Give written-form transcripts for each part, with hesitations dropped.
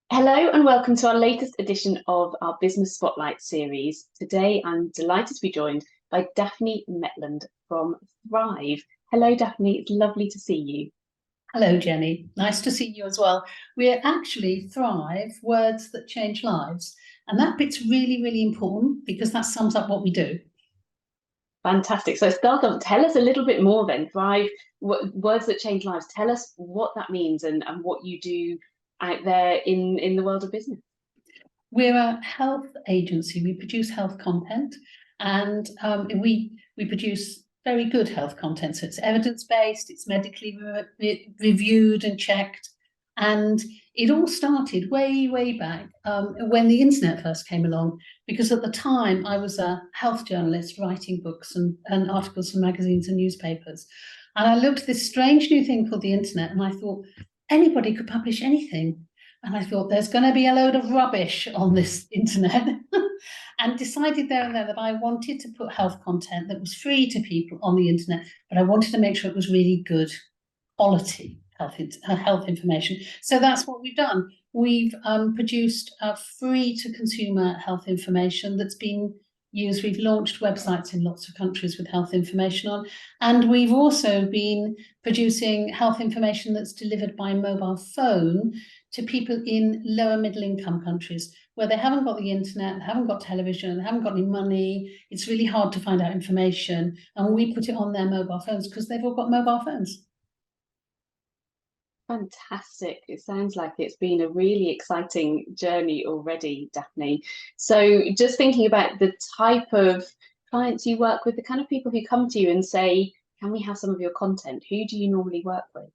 Hello and welcome to our latest edition of our Business Spotlight series. Today I'm delighted to be joined by Daphne Metland from Thrive. Hello Daphne, it's lovely to see you. Hello Jenny, nice to see you as well. We're actually Thrive, words that change lives. And that bit's really important because that sums up what we do. Fantastic. So start off, tell us a little bit more then. Thrive, words that change lives. Tell us what that means and what you do out there in the world of business. We're a health agency. We produce health content and we produce very good health content. So it's evidence-based, it's medically reviewed and checked. And it all started way back when the internet first came along, because at the time I was a health journalist writing books and articles for magazines and newspapers. And I looked at this strange new thing called the internet and I thought anybody could publish anything. And I thought there's going to be a load of rubbish on this internet and decided there and then that I wanted to put health content that was free to people on the internet, but I wanted to make sure it was really good quality health information. So that's what we've done. We've produced free to consumer health information that's been used. We've launched websites in lots of countries with health information on, and we've also been producing health information that's delivered by mobile phone to people in lower middle income countries where they haven't got the internet, haven't got television, haven't got any money. It's really hard to find out information, and we put it on their mobile phones because they've all got mobile phones. Fantastic. It sounds like it's been a really exciting journey already, Daphne. So just thinking about the type of clients you work with, the kind of people who come to you and say, can we have some of your content? Who do you normally work with?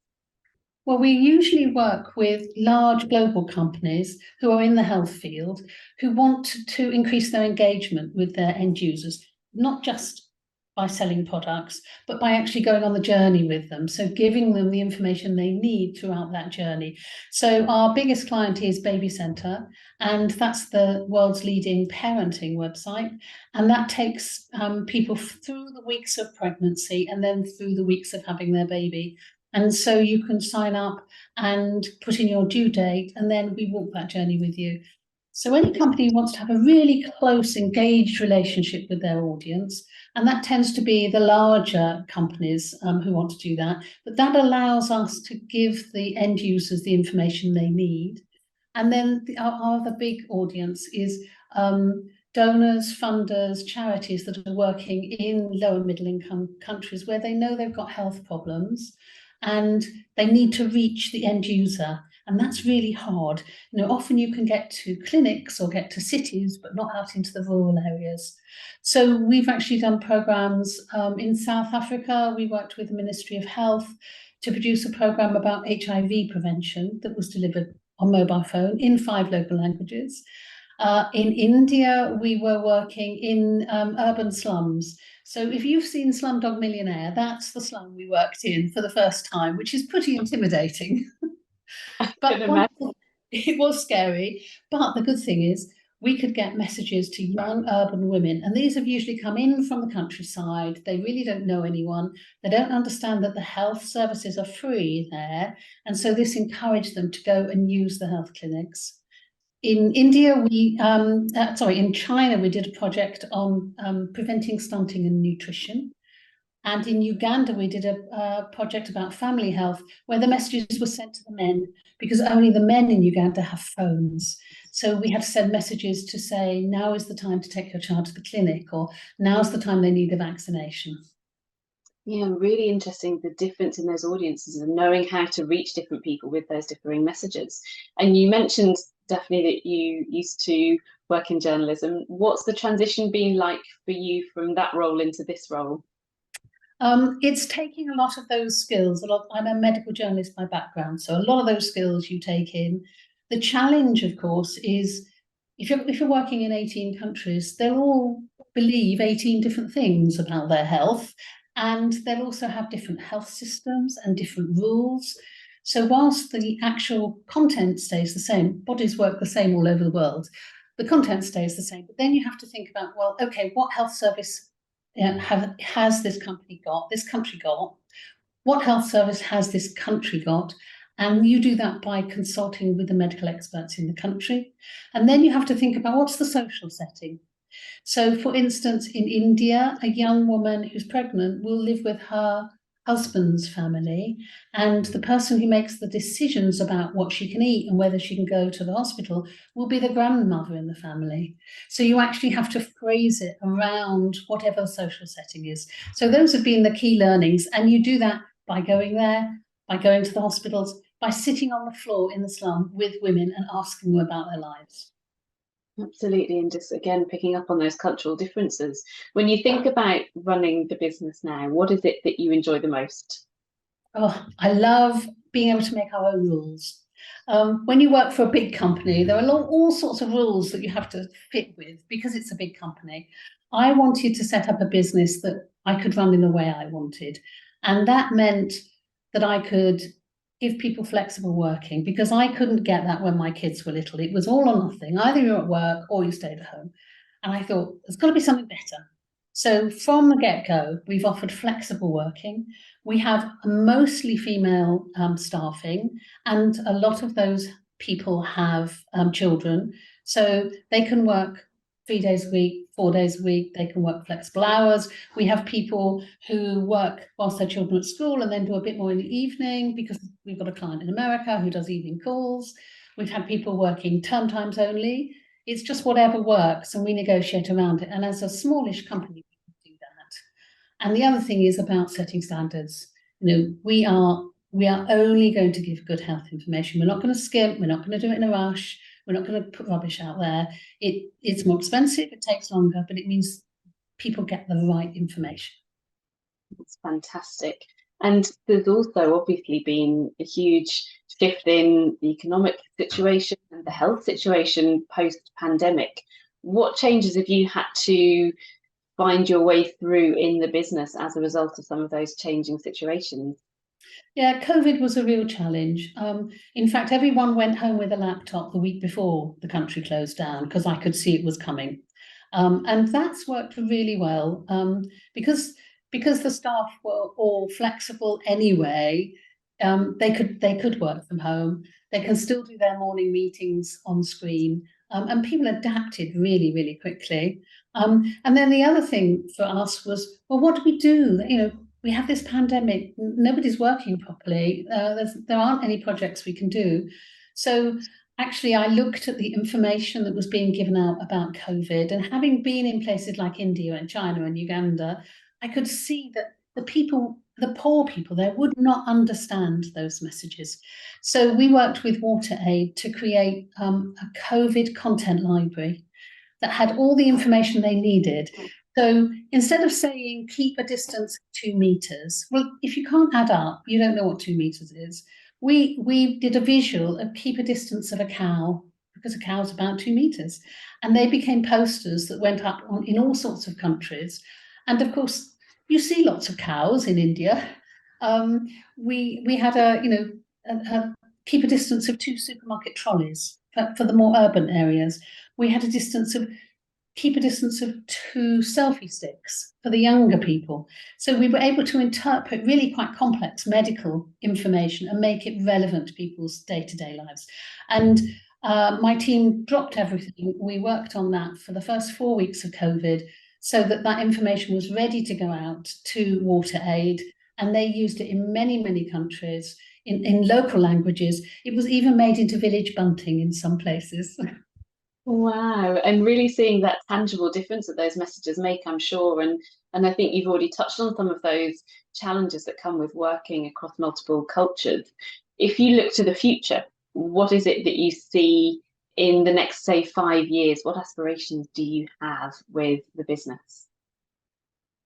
Well, we usually work with large global companies who are in the health field, who want to increase their engagement with their end users, not just by selling products, but by actually going on the journey with them. So giving them the information they need throughout that journey. So our biggest client is Baby Centre, and that's the world's leading parenting website. And that takes people through the weeks of pregnancy and then through the weeks of having their baby. And so you can sign up and put in your due date, and then we walk that journey with you. So any company wants to have a really close, engaged relationship with their audience, and that tends to be the larger companies who want to do that. But that allows us to give the end users the information they need. And then our other big audience is donors, funders, charities that are working in lower middle income countries where they know they've got health problems and they need to reach the end user. And that's really hard. You know, often you can get to clinics or get to cities, but not out into the rural areas. So we've actually done programs in South Africa. We worked with the Ministry of Health to produce a program about HIV prevention that was delivered on mobile phone in 5 local languages. In India, we were working in urban slums. So if you've seen Slumdog Millionaire, that's the slum we worked in for the first time, which is pretty intimidating. But it was scary. But the good thing is we could get messages to young urban women, and these have usually come in from the countryside. They really don't know anyone. They don't understand that the health services are free there. And so this encouraged them to go and use the health clinics. In India, in China, we did a project on preventing stunting and nutrition. And in Uganda, we did a project about family health where the messages were sent to the men because only the men in Uganda have phones. So we had to send messages to say, now is the time to take your child to the clinic, or now's the time they need a vaccination. Yeah, really interesting, the difference in those audiences and knowing how to reach different people with those differing messages. And you mentioned, Daphne, that you used to work in journalism. What's the transition been like for you from that role into this role? It's taking a lot of those skills. I'm a medical journalist by background, so a lot of those skills you take in. The challenge, of course, is if you're working in 18 countries, they'll all believe 18 different things about their health, and they'll also have different health systems and different rules. So whilst the actual content stays the same, bodies work the same all over the world, the content stays the same. But then you have to think about, well, okay, what health service has this country got? What health service has this country got? And you do that by consulting with the medical experts in the country. And then you have to think about what's the social setting. So, for instance, in India, a young woman who's pregnant will live with her husband's family, and the person who makes the decisions about what she can eat and whether she can go to the hospital will be the grandmother in the family. So you actually have to phrase it around whatever the social setting is. So those have been the key learnings, and you do that by going there, by going to the hospitals, by sitting on the floor in the slum with women and asking them about their lives. Absolutely, and just again picking up on those cultural differences. When you think about running the business now, what is it that you enjoy the most? Oh, I love being able to make our own rules. When you work for a big company, there are all sorts of rules that you have to fit with because it's a big company. I wanted to set up a business that I could run in the way I wanted. And that meant that I could give people flexible working, because I couldn't get that when my kids were little. It was all or nothing. Either you're at work or you stayed at home. And I thought, there's got to be something better. So from the get-go, we've offered flexible working. We have mostly female staffing, and a lot of those people have children. So they can work 3 days a week, 4 days a week. They can work flexible hours. We have people who work whilst their children are at school and then do a bit more in the evening, because we've got a client in America who does evening calls. We've had people working term times only. It's just whatever works, and we negotiate around it. And as a smallish company, we can do that. And the other thing is about setting standards. We are only going to give good health information. We're not going to skimp. We're not going to do it in a rush. We're not going to put rubbish out there. It's more expensive. It takes longer, but it means people get the right information. That's fantastic. And there's also obviously been a huge shift in the economic situation and the health situation post-pandemic. What changes have you had to find your way through in the business as a result of some of those changing situations? Yeah, COVID was a real challenge. In fact, everyone went home with a laptop the week before the country closed down, because I could see it was coming. And that's worked really well, because the staff were all flexible anyway. They could work from home. They can still do their morning meetings on screen, and people adapted really, really quickly. And then the other thing for us was, well, what do we do? We have this pandemic. Nobody's working properly. There aren't any projects we can do. So actually, I looked at the information that was being given out about COVID, and having been in places like India and China and Uganda, I could see that the poor people there would not understand those messages. So we worked with WaterAid to create a COVID content library that had all the information they needed. So instead of saying keep a distance of 2 meters, well, if you can't add up, you don't know what 2 meters is. We did a visual of keep a distance of a cow, because a cow's about 2 meters. And they became posters that went up in all sorts of countries. And of course, you see lots of cows in India. We had a keep a distance of 2 supermarket trolleys for the more urban areas. We had keep a distance of 2 selfie sticks for the younger people. So we were able to interpret really quite complex medical information and make it relevant to people's day-to-day lives. And my team dropped everything. We worked on that for the first 4 weeks of COVID, so that information was ready to go out to WaterAid, and they used it in many, many countries, in local languages. It was even made into village bunting in some places. Wow, and really seeing that tangible difference that those messages make, I'm sure. And I think you've already touched on some of those challenges that come with working across multiple cultures. If you look to the future, what is it that you see in the next, say, 5 years? What aspirations do you have with the business?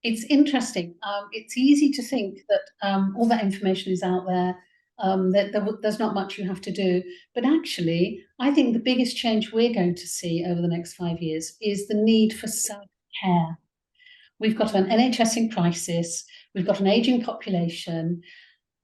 It's interesting. It's easy to think that all that information is out there, that there's not much you have to do. But actually, I think the biggest change we're going to see over the next 5 years is the need for self-care. We've got an NHS in crisis. We've got an aging population.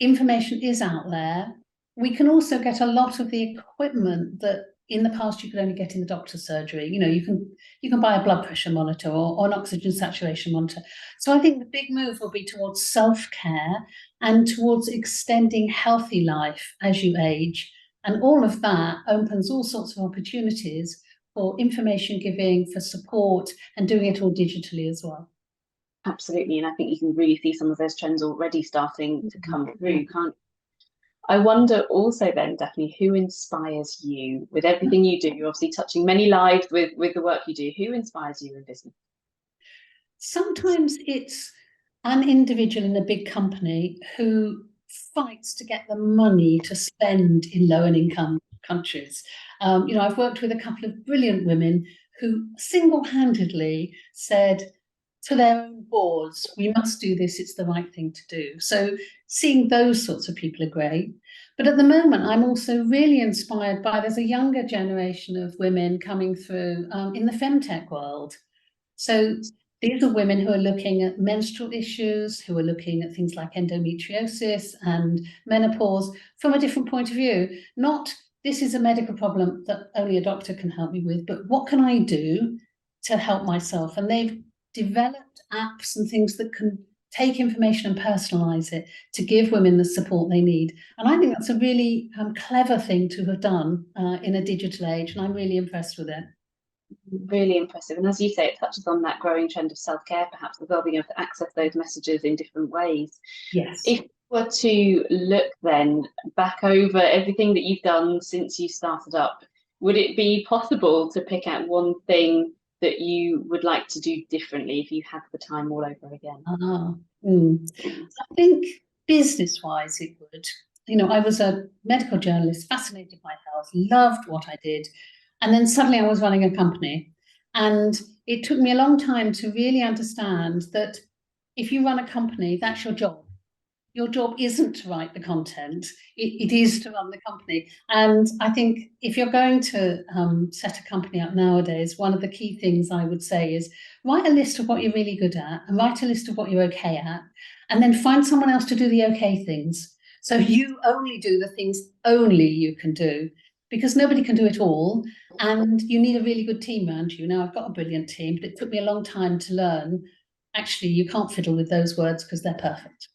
Information is out there. We can also get a lot of the equipment that in the past you could only get in the doctor's surgery. You know, you can buy a blood pressure monitor or an oxygen saturation monitor. So I think the big move will be towards self-care and towards extending healthy life as you age. And all of that opens all sorts of opportunities for information giving, for support, and doing it all digitally as well. Absolutely, and I think you can really see some of those trends already starting to come through, can't I wonder also then, Daphne, who inspires you with everything you do? You're obviously touching many lives with the work you do. Who inspires you in business? Sometimes it's an individual in a big company who fights to get the money to spend in low and income countries. You know, I've worked with a couple of brilliant women who single-handedly said to their own boards, we must do this, it's the right thing to do. So seeing those sorts of people are great. But at the moment, I'm also really inspired by, there's a younger generation of women coming through in the femtech world. So these are women who are looking at menstrual issues, who are looking at things like endometriosis and menopause from a different point of view. Not, this is a medical problem that only a doctor can help me with, but what can I do to help myself? And they've developed apps and things that can take information and personalize it to give women the support they need. And I think that's a really clever thing to have done in a digital age, and I'm really impressed with it. Really impressive. And as you say, it touches on that growing trend of self-care, perhaps as well, being able to access those messages in different ways. Yes. If you were to look then back over everything that you've done since you started up, would it be possible to pick out one thing that you would like to do differently if you had the time all over again? I think business-wise it would. You know, I was a medical journalist, fascinated by health, loved what I did. And then suddenly I was running a company. And it took me a long time to really understand that if you run a company, that's your job. Your job isn't to write the content, it is to run the company. And I think if you're going to set a company up nowadays, one of the key things I would say is write a list of what you're really good at and write a list of what you're okay at, and then find someone else to do the okay things. So you only do the things only you can do, because nobody can do it all, and you need a really good team around you. Now, I've got a brilliant team, but it took me a long time to learn, actually, you can't fiddle with those words because they're perfect.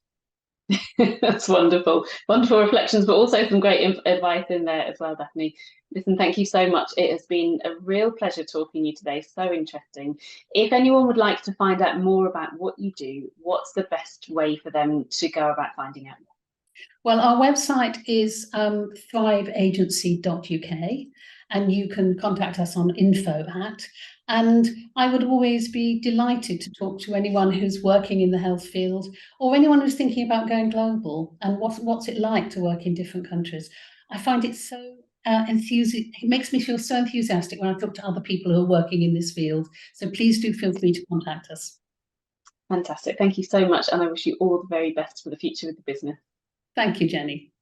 That's wonderful. Wonderful reflections, but also some great advice in there as well, Daphne. Listen, thank you so much. It has been a real pleasure talking to you today. So interesting. If anyone would like to find out more about what you do, what's the best way for them to go about finding out more? Well, our website is thriveagency.uk, and you can contact us on info@. And I would always be delighted to talk to anyone who's working in the health field, or anyone who's thinking about going global and what's it like to work in different countries. I find it so it makes me feel so enthusiastic when I talk to other people who are working in this field. So please do feel free to contact us. Fantastic. Thank you so much. And I wish you all the very best for the future with the business. Thank you, Jenny.